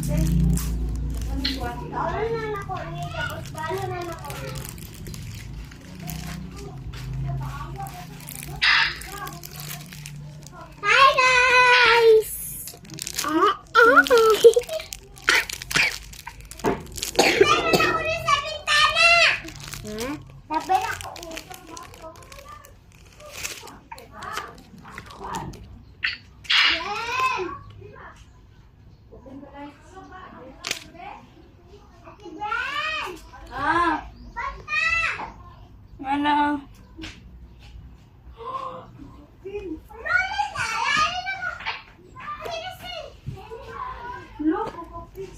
Hi guys! Meron ako rin sa bintana! Sabi na ako. Yan! Ate Bran! Basta! Ano? Rolis, ayayin ako! Pinisin! Look, kapapit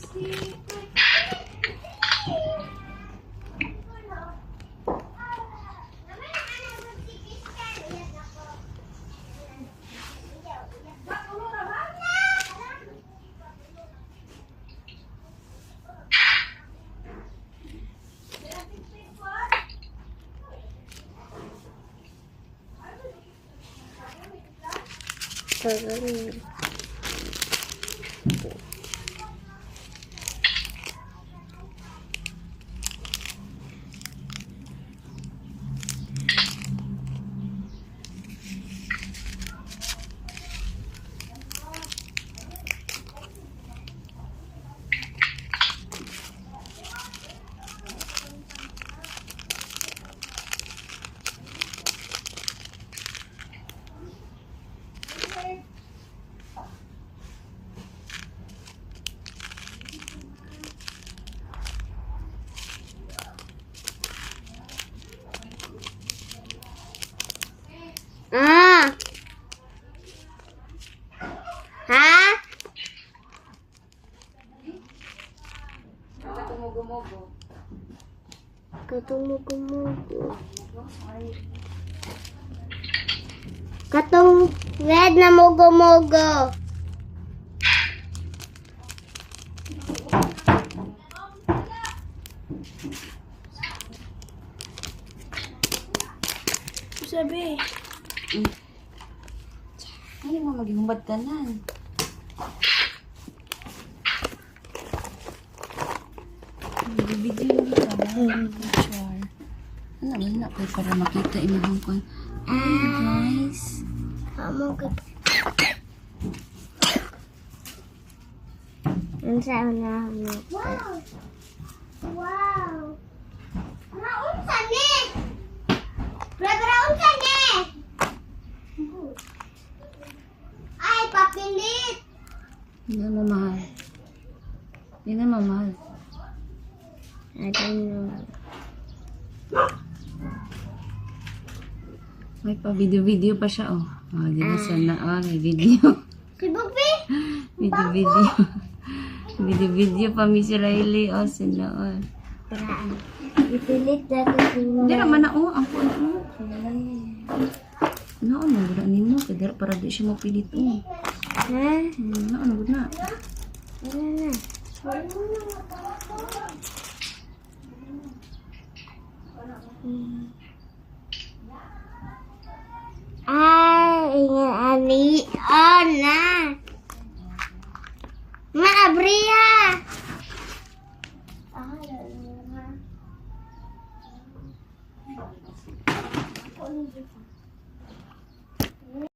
Ha? Katumugo-mugo. Katumugo-mugo. Katong red na mugo-mugo. Sabi. Ano mo magigumbat ka nan? Video ka ba? Picture. Ano na po para makita imong ko. Guys. Amo ka. Unsa na mo? Wow. Wow. Unsa ni? Brother, unsa ni? Ay, papilit. Hindi na mahal. Hindi na mamahal. I don't know. May pa video-video pa siya oh. Oh, di ba sana may video. Si Bobby? Video-video. Video-video pa mi si Riley oh sila oh. Paraan. Ipilit dati si Hindi naman na oh, ang puno oh. No, ano gud nimo kay para di siya mapilit oh. Ha? No, ano gud na. Ano na? Ay, ingat